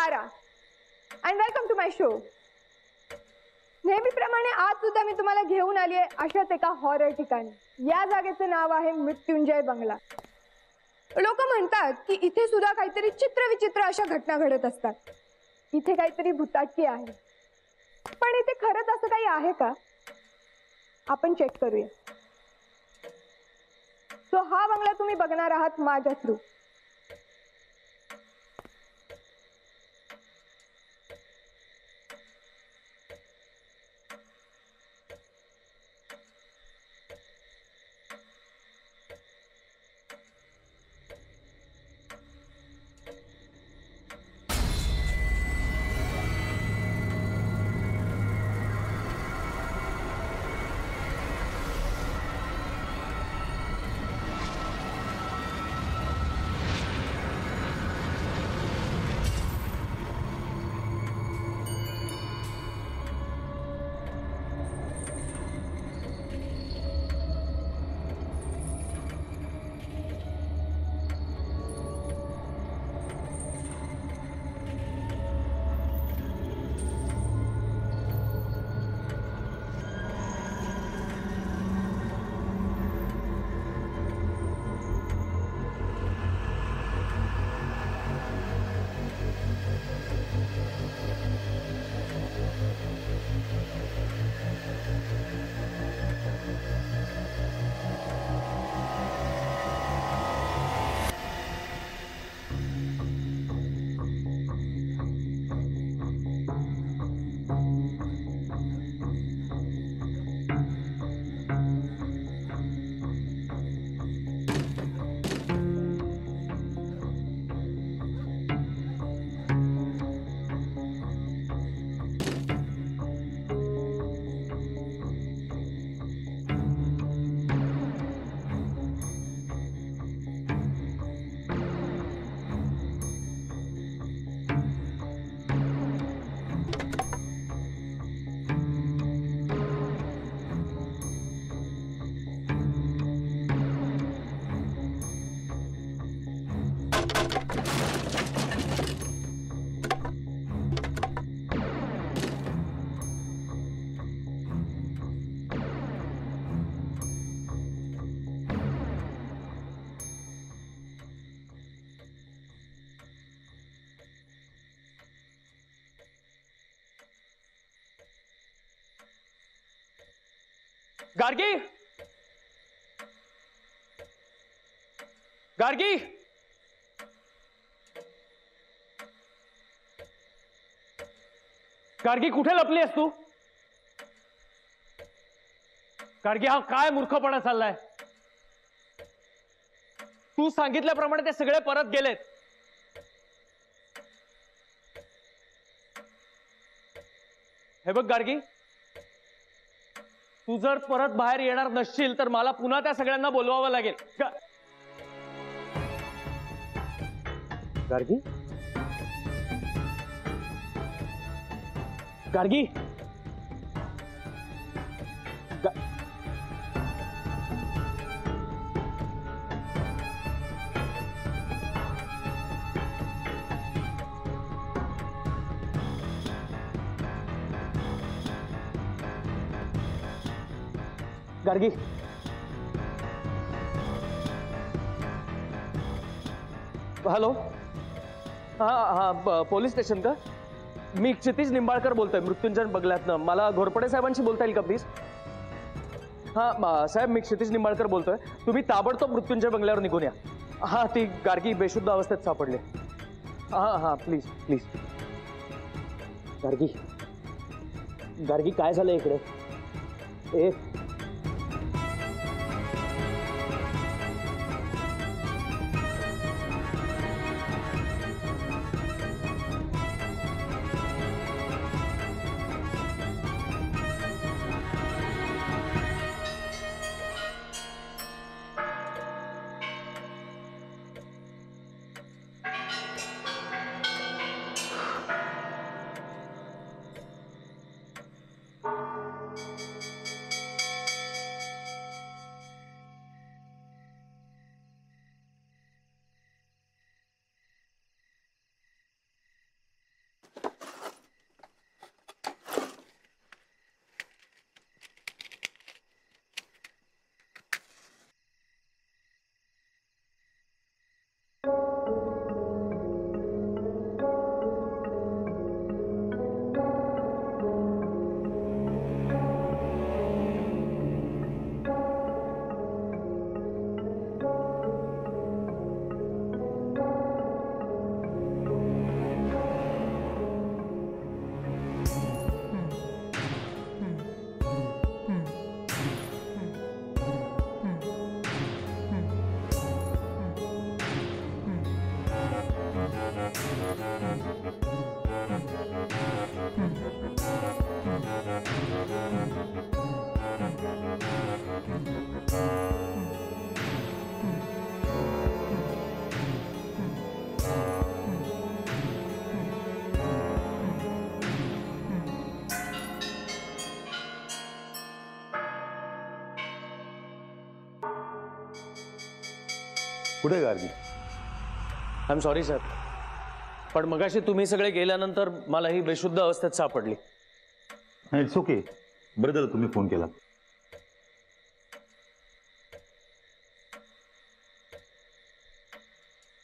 Tara and welcome to my show. नेहमीप्रमाणे आज सुद्धा मी तुम्हाला घेऊन आली आहे अशाच एका हॉरर ठिकाणी. या जागेचं नाव आहे मृत्युंजय बंगला. लोक म्हणतात की इथे सुद्धा काहीतरी चित्रविचित्र अशा घटना घडत असतात. इथे काहीतरी भुताटकी आहे. पण इथे खरंच असं काही आहे का? आपण चेक करूया. सो हा बंगला तुम्ही बघणार आहात माझ्या थ्रू. गार्गी, गार्गी, गार्गी कुठे लपली आहेस तू? गार्गी, हा काय मूर्खपणा चाललाय? तू सांगितल्याप्रमाणे ते सगळे परत गेलेत. हे बघ गार्गी, तू जर परत बाहेर येणार नसशील तर मला पुन्हा त्या सगळ्यांना बोलवावं लागेल. गार्गी, गार्गी, गार्गी, हॅलो. हा पोलीस स्टेशन का? मी क्षितिज निंबाळकर बोलतोय मृत्युंजय बंगल्यातनं. मला घोरपडे साहेबांशी बोलता येईल का प्लीज? हा साहेब, मी क्षितिज निंबाळकर बोलतोय. तुम्ही ताबडतोब मृत्युंजय बंगल्यावर निघून या. हा, ती गार्गी बेशुद्ध अवस्थेत सापडली. हा प्लीज प्लीज. गार्गी, गार्गी काय झालं इकडे? ए कुठे गार्गी? आय एम सॉरी साहेब, पण मगाशी तुम्ही सगळे गेल्यानंतर मला ही बेशुद्ध अवस्थेत सापडली. नाही, इट्स ओके. बरं झालं तुम्ही फोन केला.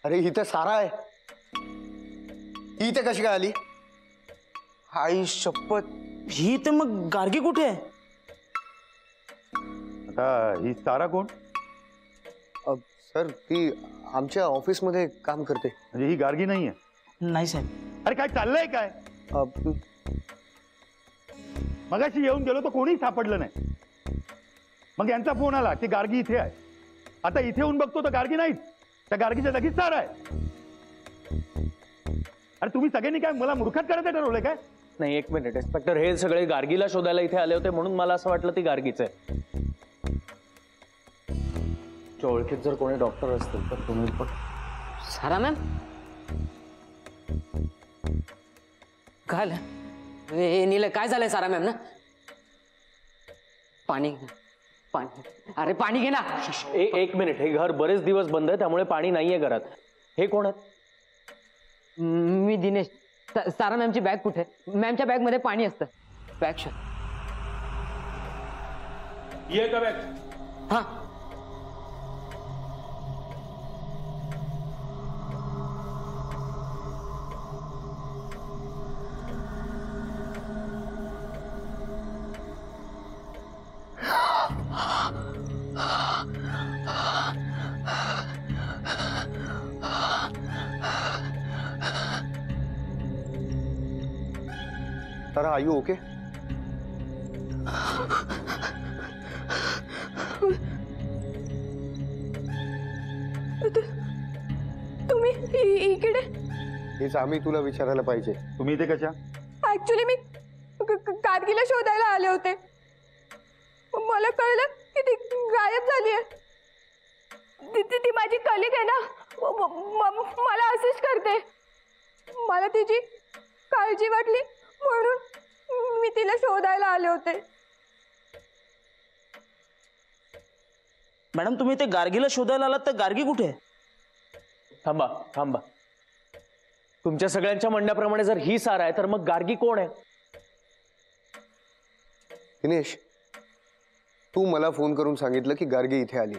अरे ही तर सारा आहे. ही इथे कशी काय आली? आई शपथ, ही तर मग गार्गी कुठे आहे? आता ही सारा कोण? सर ती आमच्या ऑफिसमध्ये काम करते. म्हणजे ही गार्गी नाहीये? नाही साहेब. अरे काय चाललंय काय? मगाशी येऊन गेलो तर कोणीच सापडलं नाही. मग यांचा फोन आला की गार्गी इथे आहे. आता इथे येऊन बघतो तर गार्गी नाहीच. त्या गार्गीच्या जागी सारा आहे. अरे तुम्ही सगळ्यांनी काय मला मूर्खात करायचं ठरवलंय काय? नाही, एक मिनिट इन्स्पेक्टर, हे सगळे गार्गीला शोधायला इथे आले होते म्हणून मला असं वाटलं ती गार्गीच आहे. तुमच्या ओळखीत जर कोणी डॉक्टर असतील तर तुम्ही पण. सारा मॅम, काय झालं? ए नील, काय झालंय सारा मॅम? ना पाणी पाणी, अरे पाणी घे ना. एक मिनिट, हे घर बरेच दिवस बंद आहे त्यामुळे पाणी नाहीये घरात. हे कोण आहेत? मी दिनेश. सारा मॅमची बॅग कुठे? मॅमच्या बॅग मध्ये पाणी असतं. बॅग शोध. ये का बॅग? हा. Sir are you okay? तुम्ही इकडे? हेच आम्ही तुला विचारायला पाहिजे. तुम्ही इथे कशा? ऍक्च्युली मी गार्गीला शोधायला आले होते. मला कळलं की ती गायब झाली आहे. ती माझी कलिग आहे ना, मला असिस्ट करते. मला तिची काळजी वाटली म्हणून मी तिला शोधायला आले होते. मॅडम, तुम्ही ते गार्गीला शोधायला आलात तर गार्गी कुठे आहे? थांबा थांबा, तुमच्या सगळ्यांच्या म्हणण्याप्रमाणे जर ही सारा आहे तर मग गार्गी कोण आहे? दिनेश, तू मला फोन करून सांगितलं की गार्गी इथे आली.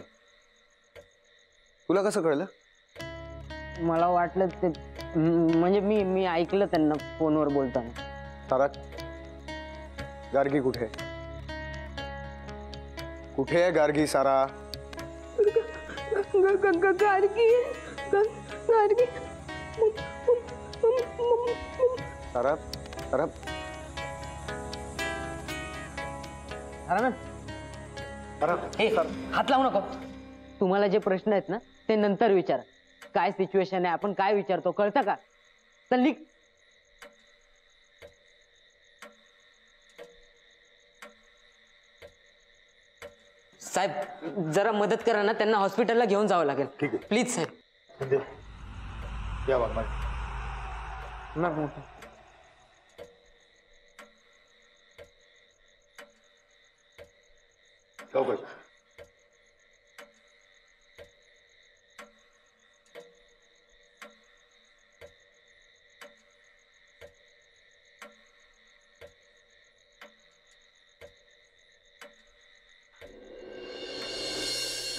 तुला कसं कळलं? मला वाटलं ते, म्हणजे मी ऐकलं त्यांना फोनवर बोलताना. सारा, गार्गी कुठे आहे? कुठे आहे गार्गी? सारा, गार्गी गार्गी सारा, सारा. सारा मॅम, सारा, हे हात लावू नको. तुम्हाला जे प्रश्न आहेत ना ते नंतर विचारा. काय सिच्युएशन आहे, आपण काय विचारतो कळतं का? चल निघ. साहेब, जरा मदत करा ना, त्यांना हॉस्पिटलला घेऊन जावं लागेल. ठीक आहे. प्लीज साहेब. या बघ मॅम,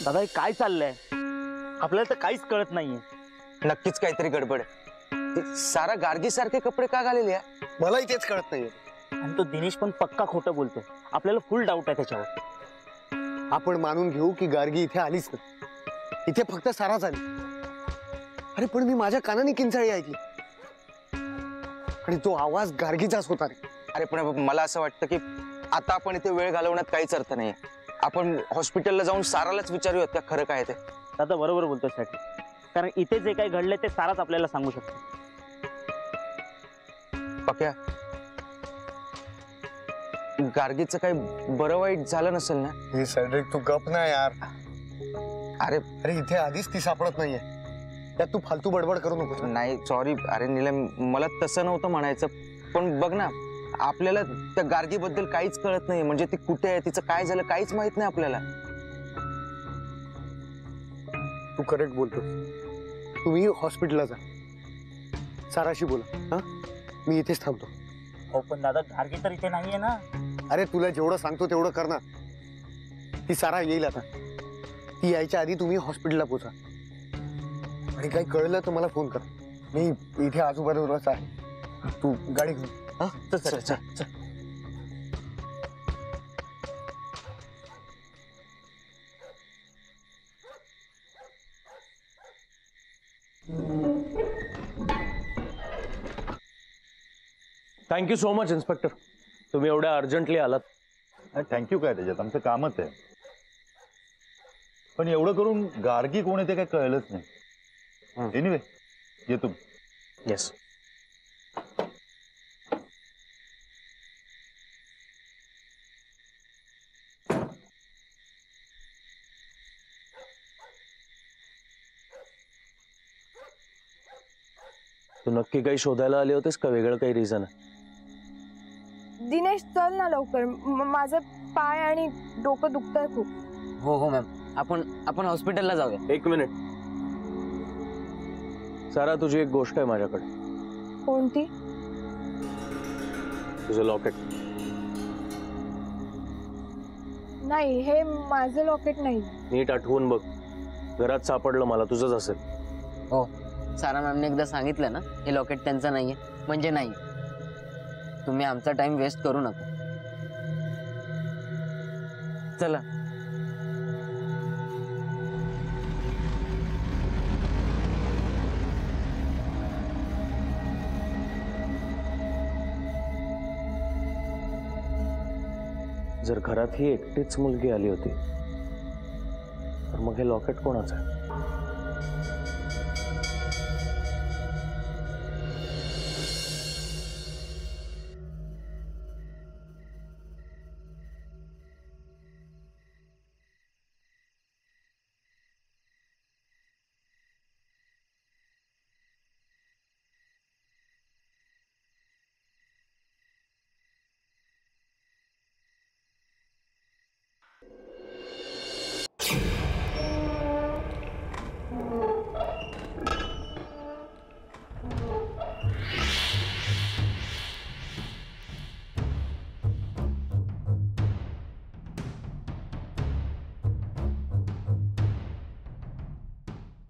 दादा, हे काय चाललंय? आपल्याला तर काहीच कळत नाहीये. नक्कीच काहीतरी गडबड आहे. ते सारा गार्गी सारखे कपडे का घालेले आहे? मलाही तेच कळत नाहीये. आणि तो दिनेश पण पक्का खोटं बोलतोय. आपल्याला फुल डाऊट आहे त्याच्यावर. आपण मानून घेऊ की गार्गी इथे आलीच ना. इथे फक्त साराच आली. अरे पण मी माझ्या कानाने किंचाळी ऐकली आणि तो आवाज गार्गीचाच होता रे. अरे पण मला असं वाटतं की आता आपण इथे वेळ घालवण्यात काहीच अर्थ नाही. आपण हॉस्पिटलला जाऊन सारालाच विचारूयात का खरं काय ते. दादा बरोबर बोलतोय साठी, कारण इथे जे काही घडलंय ते साराच आपल्याला सांगू शकतो. पक्या, गार्गीचं काही बरं वाईट झालं नसेल ना? हे सेड्रिक, तू गप ना यार. अरे अरे इथे आधीच ती सापडत नाहीये. त्यात तू फालतू बडबड करू नको. नाही, सॉरी. अरे नीलम, मला तसं नव्हतं म्हणायचं. पण बघ ना, आपल्याला त्या गार्गीबद्दल काहीच कळत नाही. म्हणजे ती कुठे आहे, तिचं काय झालं काहीच माहित नाही आपल्याला. तू करेक्ट बोलतो. तुम्ही हॉस्पिटलला जा, साराशी बोला. हा, मी इथेच थांबतो. हो पण दादा गार्गी तर इथे नाहीये ना. अरे तुला जेवढं सांगतो तेवढं कर ना. ती सारा येईल आता. ती यायच्या आधी तुम्ही हॉस्पिटलला पोचा. आणि काही कळलं तर मला फोन कर. मी इथे आजूबाजूलाच आहे. तू गाडी घेऊन. हा, चल चल चल. थँक्यू सो मच इन्स्पेक्टर, तुम्ही एवढ्या अर्जंटली आलात. थँक्यू काय त्याच्यात, आमचं कामच आहे. पण एवढं करून गार्गी कोण आहे ते काही कळलंच नाही. एनिवे येतो. येस. तू नक्की काही शोधायला आले होतेस का वेगळं काही रिझन आहे? दिनेश चल ना लवकर, माझे पाय आणि डोकं दुखतंय खूप. हो हो मॅम, आपण हॉस्पिटलला जाऊया. एक मिनिट सारा, तुझी एक गोष्ट आहे माझ्याकडे. कोणती? तुझं लॉकेट. नाही, हे माझं लॉकेट नाही. नीट आठवून बघ, घरात सापडलं मला, तुझंच असेल. हो, सारा मॅमने एकदा सांगितलं ना, हे लॉकेट त्यांचं नाहीये म्हणजे नाही. तुम्ही आमचा टाइम वेस्ट करू नका. चला. जर घरात ही एकटीच मुलगी आली होती तर मग हे लॉकेट कोणाचं आहे?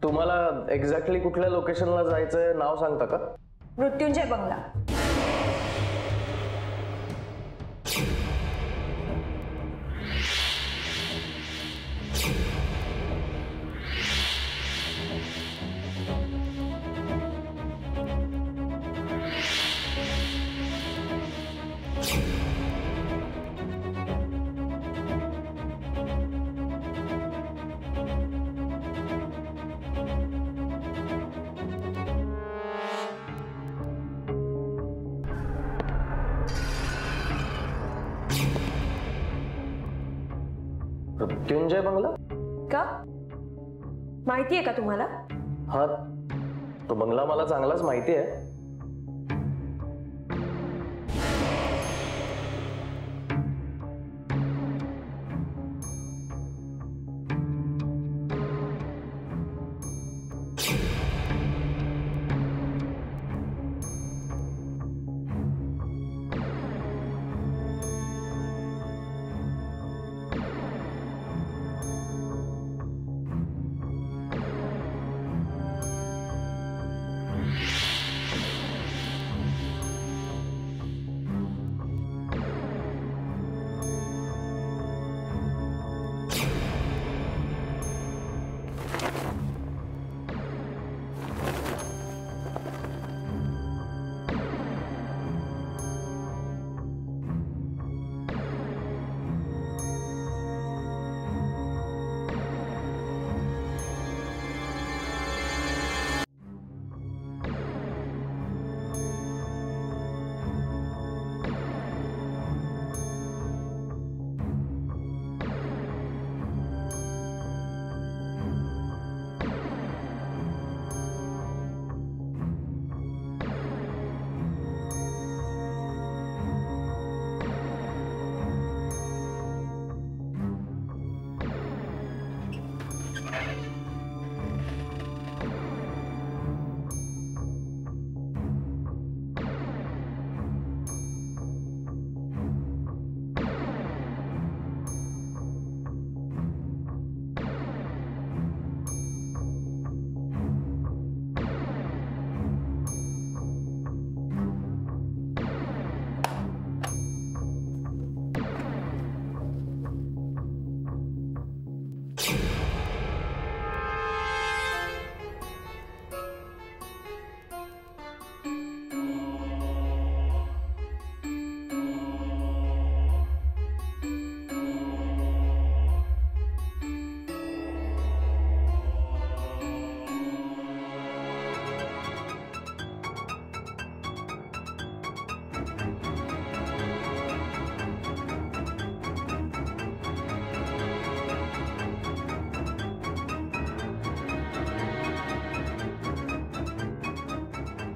तुम्हाला एक्झॅक्टली कुठल्या लोकेशनला जायचंय नाव सांगता का? मृत्युंजय बंगला. मृत्युंजय बंगला का? माहितीये का तुम्हाला? हा, तो बंगला मला चांगलाच माहिती आहे.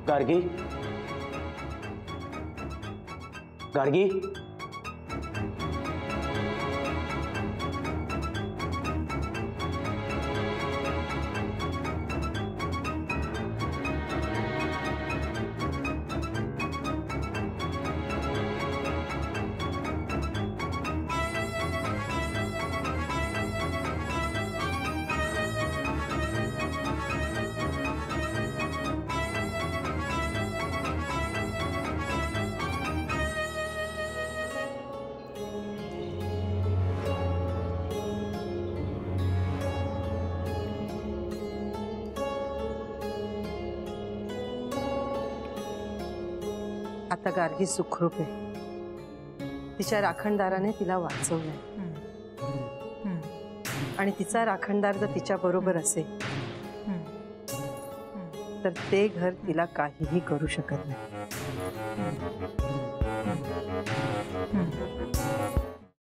गार्गी, गार्गी, आता गार्गी सुखरूप आहे. तिच्या राखणदाराने तिला वाचवलंय आणि तिचा राखणदार जर तिच्या बरोबर असेल तर ते घर तिला काहीही करू शकत नाही.